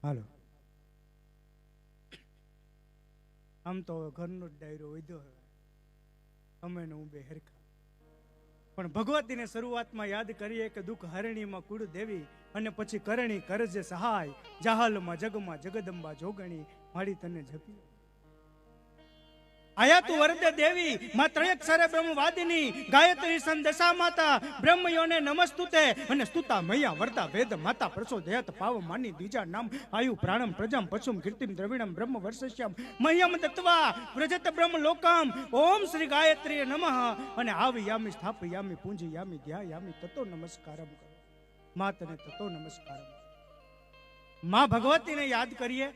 હાલો આમ તો ઘરનો જ ડાયરો વધ્યો હવે અમે ને હું બે હરખા પણ ભગવતીને શરૂઆતમાં યાદ કરીએ કે દુઃખ હરણીમાં કુળ દેવી અને પછી કરણી કરજે સહાય જાહલમાં જગમાં જગદંબા જોગણી મારી તને જપી આયા તું વરદે દેવી માં ત્રયક્ષરે બ્રહ્મવાદિની ગાયત્રી સંદશા માતા બ્રહ્મયોને નમસ્તુતે અને સ્તુતા મૈયા વરદા વેદ માતા પ્રસોદયત પાવ માની દ્વિજા નામ આયુ પ્રાણમ પ્રજામ પશુમ કીર્તિમ દ્રવિણમ બ્રહ્મ વર્ષસ્યમ મહ્યમ દત્વા વ્રજત બ્રહ્મ લોકમ ઓમ શ્રી ગાયત્રી નમઃ અને આવયામી સ્થાપયામી પૂંજયામી ધ્યાયામી તતો નમસ્કારમ કરો માં તને તતો નમસ્કારમ માં ભગવતીને યાદ કરીએ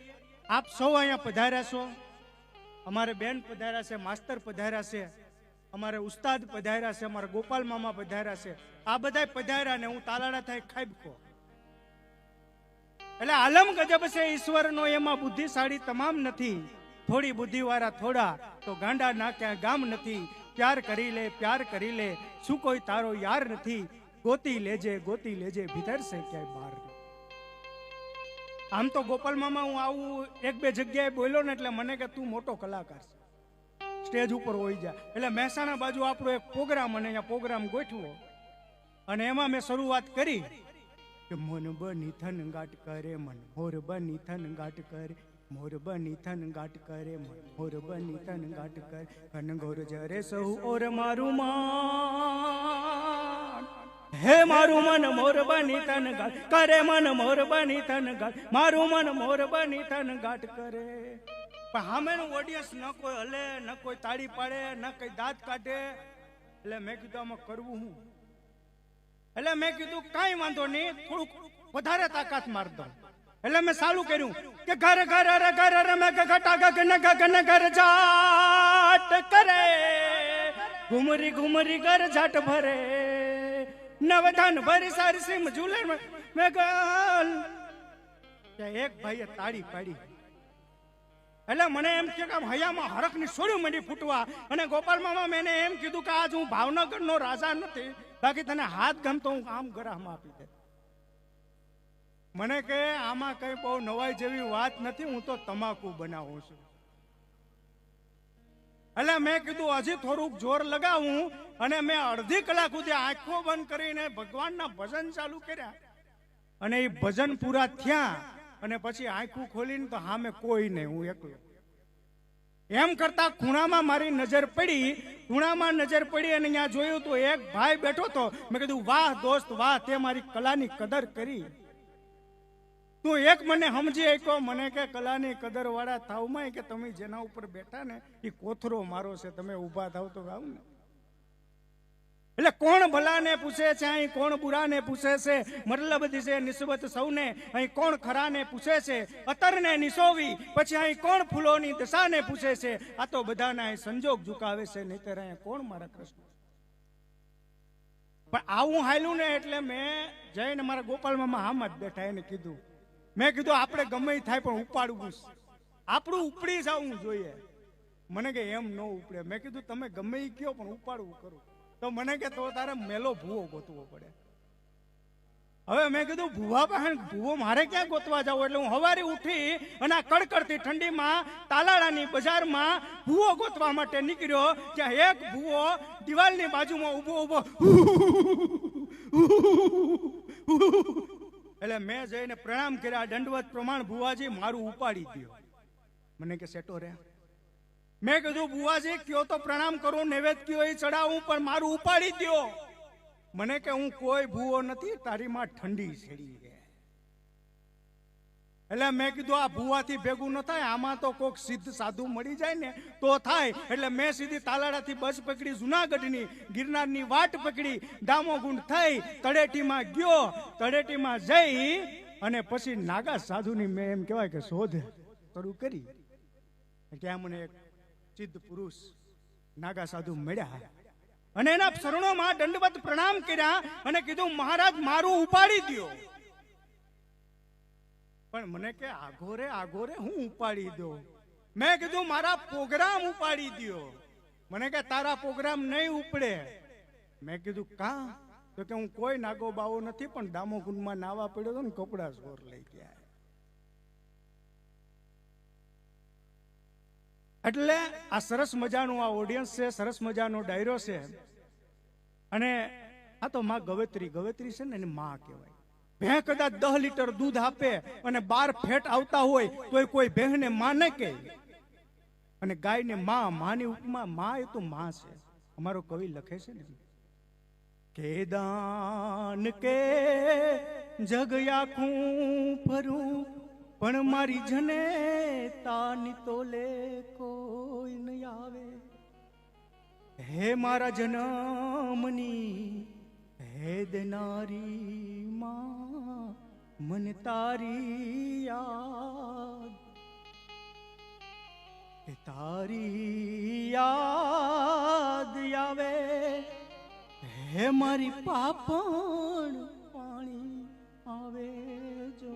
આપ સૌ અહીંયા પધાર્યા છો અમારે બેન પધાર્યા છે માસ્ટર પધાર્યા છે અમારે ઉસ્તાદ પધાર્યા છે અમારા ગોપાલ મામા પધાર્યા છે આ બધા પધાર્યા ને હું તાલાડા થાય ખાબકો એટલે આલમ ગજબ છે ઈશ્વરનો એમાં બુદ્ધિશાળી તમામ નથી થોડી બુદ્ધિવાળા થોડા તો ગાંડા ના ક્યાં ગામ નથી પ્યાર કરી લે શું કોઈ તારો યાર નથી ગોતી લેજે ભીતર છે ક્યાંય બહાર આમ તો ગોપાલ મામા હું આવું એક બે જગ્યાએ બોલ્યો ને એટલે મને કે તું મોટો કલાકાર છે સ્ટેજ ઉપર હોઈ જા એટલે મહેસાણા બાજુ આપણો એક પ્રોગ્રામ અને અહીંયા પ્રોગ્રામ ગોઠવો અને એમાં મેં શરૂઆત કરી કે મન બની થન ગાટ કરે મન મોર બની થન ગાટ કરે મોર બની થન ગાટ કરે મન મોર બની થન ગાટ કરે ઘન ઘોર જરે સહુ ઓર મારું માન હે મારું મન મોર બની તન ગાટ કરે મન મોર બની તન ગાટ મારું મન મોર બની તન ગાટ કરે પણ સામેનું ઓડિયન્સ ન કોઈ હલે ન કોઈ તાળી પાડે ન કઈ દાંત કાઢે એટલે મેં કીધું આમાં કરવું હું એટલે મેં કીધું કાંઈ વાંધો નહીં થોડુંક વધારે તાકાત માર દઉં એટલે મેં ચાલુ કર્યું કે ઘર ઘર ઘર રમે ઘટા ગગન ગગન ઘર જાટ કરે ઘુમરી ઘુમરી ઘર જાટ ભરે નવધાન ભરી સારી સિમ ઝૂલે મેં ગલ એક ભાઈએ તાળી પાડી એટલે મને એમ કે હૈયામાં હરખની સોળી મંડી ફૂટવા અને ગોપાલ મામા મેં એમ કીધું કે આજ હું ભાવનગરનો રાજા નથી બાકી તને હાથ ગમતો હું આમ ગરામાં આપી દે મને કે આમાં કઈ બહુ નવાઈ જેવી વાત નથી હું તો તમાકુ બનાવું છું એટલે મેં કીધું હજી થોડુંક જોર લગાવું અને મેં અડધી કલાક સુધી આંખો બંધ કરીને ભગવાનના ભજન ચાલુ કર્યા અને એ ભજન પૂરા થયા અને પછી આંખું ખોલીને તો સામે કોઈ નહીં હું એકલો એમ કરતા ખૂણામાં મારી નજર પડી અને ત્યાં જોયું તો એક ભાઈ બેઠો તો મેં કીધું વાહ દોસ્ત વાહ તે મારી કલાની કદર કરી તું એક મને સમજી આપ્યો મને કે કલાની કદર વાળા થાવમાં કે તમે જેના ઉપર બેઠા ને એ કોથરો મારો છે તમે ઊભા થાવ તો ગાવ ને એટલે કોણ ભલાને પૂછે છે અહીં કોણ બુરાને પૂછે છે મતલબ દિશે નિસ્બત સૌને અહીં કોણ ખરાને પૂછે છે અતરને નિસોવી પછી અહીં કોણ ફૂલોની દશાને પૂછે છે આ તો બધાના અહીં સંજોગ ઝુકાવે છે નહીતર અહીંયા કોણ મારા કૃષ્ણ પણ આવું હાલ્યું ને એટલે મેં જઈને મારા ગોપાલ મામા આમ જ બેઠા એને કીધું મેં કીધું આપણે ગમે થાય પણ ઉપાડવું આપણું ઉપડી જવું જોઈએ મને કે એમ ન ઉપડે મેં કીધું તમે ગમે એ કયો પણ ઉપાડવું કરું તો મને કે તો તારે મેલો ભૂવો ગોતવો પડે હવે મેં કીધું ભૂવા પાસે ભૂવો મારે ક્યાં ગોતવા જાવ એટલે હું સવારે ઉઠી અને આ કડકડતી ઠંડીમાં તાલાળાની બજારમાં ભૂવો ગોતવા માટે નીકળ્યો ત્યાં એક ભૂવો દિવાલની બાજુમાં ઊભો એટલે મેં જઈને પ્રણામ કર્યા દંડવત પ્રમાણ ભુવાજી મારું ઉપાડી દો મને કે સેટો રે મેં કીધું ભુવાજી કયો તો પ્રણામ કરું નૈવેદ કયો એ ચડાવું પણ મારું ઉપાડી દો મને કે હું કોઈ ભૂવો નથી તારી માં ઠંડી છેડી છે એટલે મેં કીધું આ ભુવાથી ભેગું ન થાય આમાં તો કોક સિદ્ધ સાધુ મળી જાય ને તો થાય એટલે મેં સીધી તાલાડાથી બસ પકડી જુનાગઢની ગિરનારની વાટ પકડી દામોગુંડ થઈ તળેટીમાં ગયો તળેટીમાં જઈ અને પછી નાગા સાધુની મેં એમ કહેવાય કે શોધ શરૂ કરી ત્યાં મને એક સિદ્ધ પુરુષ નાગા સાધુ મળ્યા અને એના શરણોમાં દંડવત પ્રણામ કર્યા અને કીધું મહારાજ મારું ઉપાડી દો પણ મને કે આગોરે હું ઉપાડી દો મેં કીધું મારા પ્રોગ્રામ ઉપાડી દો મને કે તારા પ્રોગ્રામ નહીં ઉપડે મેં કીધું કા તો કે હું કોઈ નાગો બાવો નથી પણ દામોકુંડમાં નાવા પડ્યો હતો ને કપડા સોર લઈ ગયા એટલે આ સરસ મજાનું આ ઓડિયન્સ છે, સરસ મજાનો ડાયરો છે. અને આ તો માં ગવેત્રી છે ને, એને માં કહેવાય. ભેં કદાચ 10 લીટર દૂધ આપે અને 12 ફેટ આવતા હોય તોય કોઈ ભેંને માં ન કહે. અને ગાયને માની ઉપમા માં, એ તો માં છે. અમારો કવિ લખે છે ને કે દાન કે જગ આખું ફરું પણ મારી જને તાની તોલે કોઈ ન આવે. હે મારા જન્મની હે દેનારી માં, મને તારી યાદ, તારી યાદ આવે. હે મારી પાપણ પાણી આવે જો.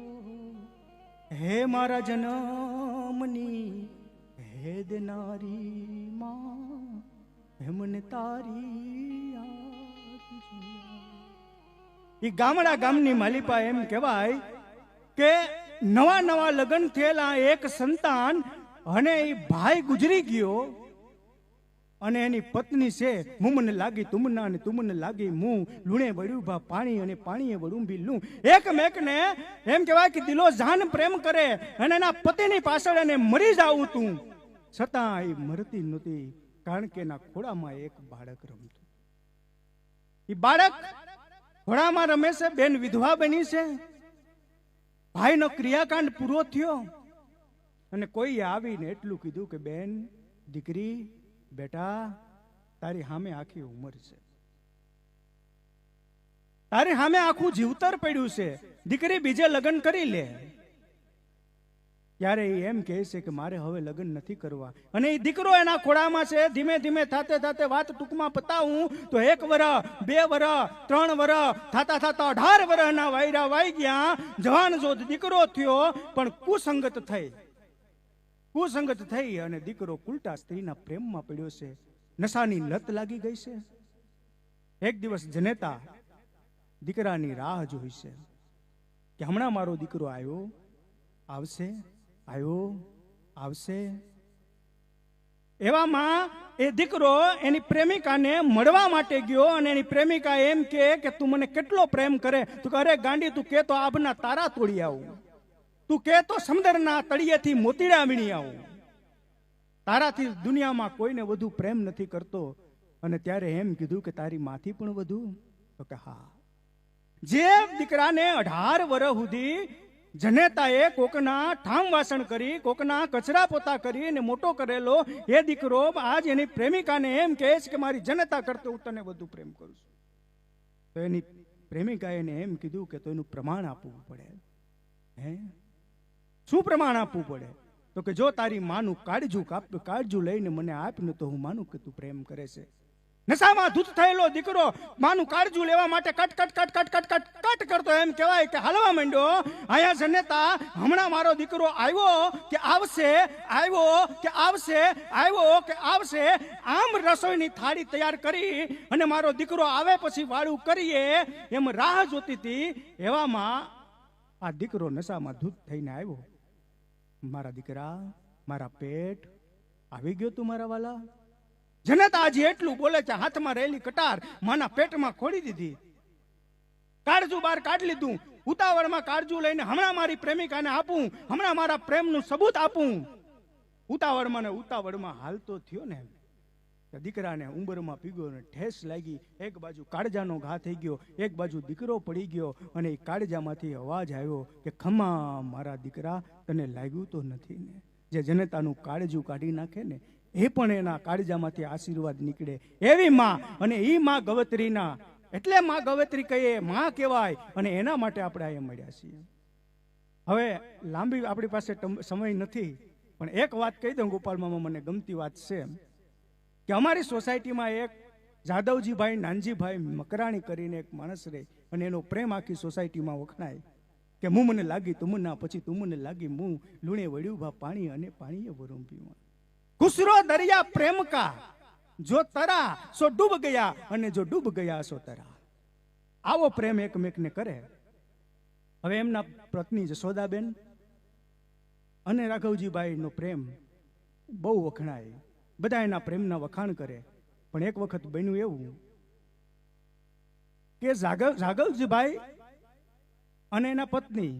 હે મારા જન્મની હે દેનારી માં, હે મને તારી યાદ જો. ઈ ગામની માલિપા એમ કહેવાય કે નવા લગ્ન થયેલા એક સંતાન અને એ ભાઈ ગુજરી ગયો અને એની પત્ની છે મુમને લાગી તુમના અને તુમને લાગી મું, લૂણે વળ્યું ભા પાણી અને પાણીએ વળું બી લૂં. એકમેકને એમ કહેવાય કે દિલો જાન પ્રેમ કરે અને એના પતિની પાછળ એને મરી જાવું તું, છતાં એ મરતી નહોતી, કારણ કે એના ખોળામાં એક બાળક રમતું. એ બાળક ખોળામાં રમે છે, બેન વિધવા બની છે, ભાઈનો ક્રિયાકાંડ પૂરો થયો અને કોઈ આવીને એટલું કીધું કે બેન, દીકરી, બેટા, તારી સામે આખી ઉંમર છે, તારી સામે આખું જીવતર પડ્યું છે, દીકરી બીજે લગ્ન કરી લે. ત્યારે એમ કહે છે કે મારે હવે લગ્ન નથી કરવા. અને એ દીકરો એના ખોળામાં છે. ધીમે ધીમે થાતે વાત ટૂંકમાં પતાવું તો 1 વર્ષ, 2 વર્ષ, 3 વર્ષ થાતા 18 વર્ષના વાયરા વાઈ ગયા. જવાન જો દીકરો થયો, પણ કુસંગત થઈ અને દીકરો કુલટા સ્ત્રીના પ્રેમમાં પડ્યો છે. નશાની લત લાગી ગઈ છે. એક દિવસ જનેતા દીકરાની રાહ જોઈ છે કે હમણાં મારો દીકરો આવશે. એવામાં એ દીકરો એની પ્રેમિકાને મળવા માટે ગયો અને એની પ્રેમિકા એમ કે તું મને કેટલો પ્રેમ કરે. તું અરે ગાંડી, તું કે તો આભના તારા તોડી આવું, તું કે તો સમુદ્રના તળિયેથી મોતીડા વીણી આવું, તારાથી દુનિયામાં કોઈને વધુ પ્રેમ નથી કરતો. અને ત્યારે એમ કીધું કે તારી માથી પણ વધુ? તો કે હા. જે દીકરાને 18 વર્ષ સુધી જનેતાએ કોકના ઠામ વાસણ કરી, કોકના કચરા પોતા કરીને મોટો કરેલો, એ દીકરો આજ એની પ્રેમિકાને એમ કહે છે કે મારી જનતા કરતો હું તને વધુ પ્રેમ કરું છું. તો એની પ્રેમિકાએ એને એમ કીધું કે તો એનું પ્રમાણ આપવું પડે. શું પ્રમાણ આપવું પડે? તો કે જો તારી માનું કાળજું લઈને મને આપને તો હું માનું કે તું પ્રેમ કરે છે. નશામાં ધૂત થયેલો દીકરો માનું કાળજું લેવા માટે કટ કરતો એમ કહેવાય કે હાલવા માંડ્યો. અહીંયા જનેતા હમણાં મારો દીકરો આવ્યો કે આવશે, આમ રસોઈની થાળી તૈયાર કરી અને મારો દીકરો આવે પછી વાળું કરીએ એમ રાહ જોતી હતી. એવામાં આ દીકરો નશામાં ધૂત થઈને આવ્યો. મારા દીકરા, મારા પેટ આવી ગયો તું મારા વાલા. જનતા આજે એટલું બોલે છે, હાથમાં રહેલી કટાર માના પેટમાં ખોડી દીધી, કાળજું બહાર કાઢી લીધું. ઉતાવળમાં કાળજું લઈને હમણાં મારી પ્રેમિકાને આપું, હમણાં મારા પ્રેમનું સબૂત આપું. ઉતાવળમાં હાલતો થયો ને, દીકરાને ઉંબરમાં પીગો ને ઠેસ લાગી. એક બાજુ કાળજાનો ઘા થઈ ગયો, એક બાજુ દીકરો પડી ગયો અને એ કાળજામાંથી અવાજ આવ્યો કે ખમા મારા દીકરા, તને લાગ્યું તો નથી ને? જે જનતાનું કાળજું કાઢી નાખે ને એ પણ એના કાળજામાંથી આશીર્વાદ નીકળે એવી માં. અને એ માં ગવત્રીના, એટલે માં ગવત્રી કહીએ, માં કહેવાય. અને એના માટે આપણે અહીંયા મળ્યા છીએ. હવે લાંબી આપણી પાસે સમય નથી, પણ એક વાત કહી દઉં ગોપાલ મામા, મને ગમતી વાત છે કે અમારી સોસાયટીમાં એક જાદવજીભાઈ નાનજીભાઈ મકરાણી કરીને એક માણસ રહે અને એનો પ્રેમ આખી સોસાયટીમાં વખણાય કે મું મને લાગી તુમના, પછી તું મને લાગી મું, લૂણે વળ્યું ભા પાણી અને પાણીએ વરું પીવા. ખુસરો દરિયા પ્રેમ કા, જો તરા સો ડૂબ ગયા અને જો ડૂબ ગયા સો તરા. આવો પ્રેમ એકમેકને કરે. હવે એમના પત્ની જશોદાબેન અને રાઘવજીભાઈ નો પ્રેમ બહુ વખણાય, બધા એના પ્રેમના વખાણ કરે. પણ એક વખત બન્યું એવું કે જાગવજીભાઈ અને એના પત્ની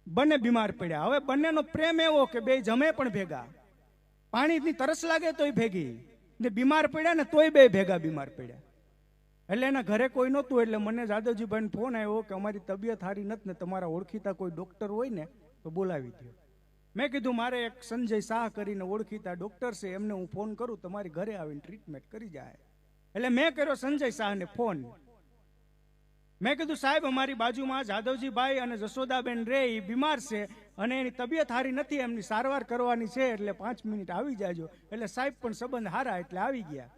બંને બીમાર પડ્યા. હવે બંનેનો પ્રેમ એવો કે બે જમે પણ ભેગા, પાણીની તરસ લાગે તોય ભેગી, ને બીમાર પડ્યા ને તોય બે ભેગા બીમાર પડ્યા. એટલે એના ઘરે કોઈ નહોતું, એટલે મને જાદવજીભાઈને ફોન આવ્યો કે અમારી તબિયત સારી નથી ને તમારા ઓળખીતા કોઈ ડોક્ટર હોય ને તો બોલાવી દો. મેં કીધું મારે એક સંજય શાહ કરીને ઓળખીતા ડોક્ટર છે, એમને હું ફોન કરું, તમારી ઘરે આવીને ટ્રીટમેન્ટ કરી જાય. એટલે મેં કર્યો સંજય શાહને ફોન. મેં કીધું સાહેબ અમારી બાજુમાં જાદવજીભાઈ અને જશોદાબેન રે એ બીમાર છે અને એની તબિયત સારી નથી, એમની સારવાર કરવાની છે, એટલે 5 મિનિટ આવી જાજો. એટલે સાહેબ પણ સંબંધ હારા એટલે આવી ગયા.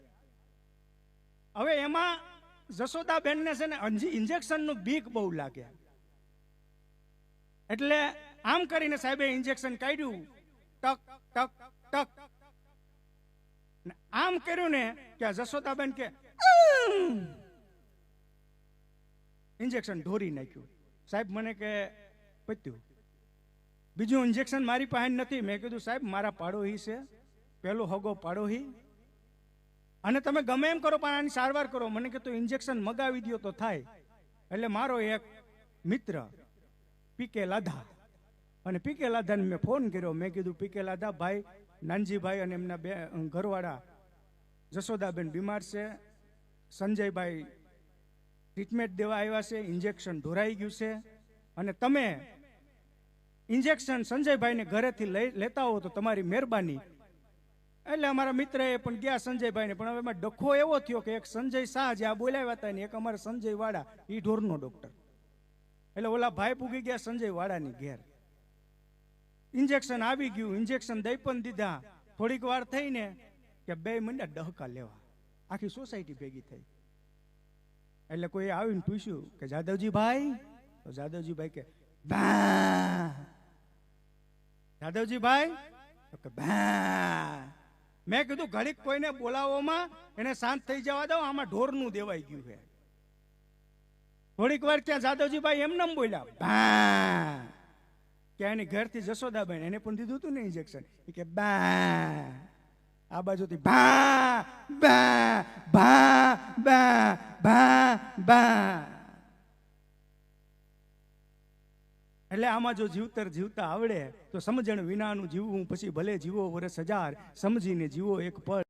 હવે એમાં જશોદાબેનને છે ને ઇન્જેક્શનનું બીક બહુ લાગે, એટલે આમ કરીને સાહેબે ઇન્જેક્શન કાઢ્યું, ટક ટક ટક આમ કર્યું ને કે જશોદાબેન કે ઇન્જેક્શન ઢોરી નાખ્યું. સાહેબ મને કે પત્યું, બીજું ઇન્જેક્શન મારી પાસે નથી. મેં કીધું સાહેબ મારા પાડોહી છે, પેલો હગો પાડોહી, અને તમે ગમે એમ કરો પણ આની સારવાર કરો. મને કીધું ઇન્જેક્શન મગાવી દો તો થાય. એટલે મારો એક મિત્ર પીકે લાધા, અને પીકે લાધાને મેં ફોન કર્યો. મેં કીધું પીકે લાધા ભાઈ નાનજીભાઈ અને એમના બે ઘરવાળા જશોદાબેન બીમાર છે, સંજયભાઈ ટ્રીટમેન્ટ દેવા આવ્યા છે, ઇન્જેક્શન ઢોરાઈ ગયું છે, અને તમે ઇન્જેક્શન સંજયભાઈને ઘરેથી લેતા હો તો તમારી મહેરબાની. એટલે અમારા મિત્રએ પણ ગયા સંજયભાઈને, પણ હવે એમાં ડખો એવો થયો કે એક સંજય શાહ જે આ બોલાવ્યા હતા ને એક અમારા સંજય વાડા એ ઢોરનો ડોક્ટર. એટલે ઓલા ભાઈ પૂગી ગયા સંજય વાડાની ઘેર. ઇન્જેક્શન આવી ગયું, ઇન્જેક્શન દઈ પણ દીધા. થોડીક વાર થઈને કે બે મંડ્યા ડહકા લેવા, આખી સોસાયટી ભેગી થઈ. એટલે કોઈ આવીને પૂછ્યું કે જાદવજીભાઈ, તો જાદવજીભાઈ કે બા. જાદવજીભાઈ કે બા. મેં કીધું ઘડીક કોઈને બોલાવવામાં એને શાંત થઈ જવા દો, આમાં ઢોરનું દેવાઈ ગયું છે. થોડીક વાર ત્યાં જાદવજીભાઈ એમને બોલ્યા બા, કે એની ઘરથી જશોદાબેન એને પણ દીધું હતું ને ઇન્જેક્શન, કે બા. આ બાજુથી ભા બા ભા બા ભા બા. એટલે આમાં જો જીવતા આવડે તો સમજણ વિનાનું જીવવું, પછી ભલે જીવો વર્ષ 1000, સમજીને જીવો એક પળ.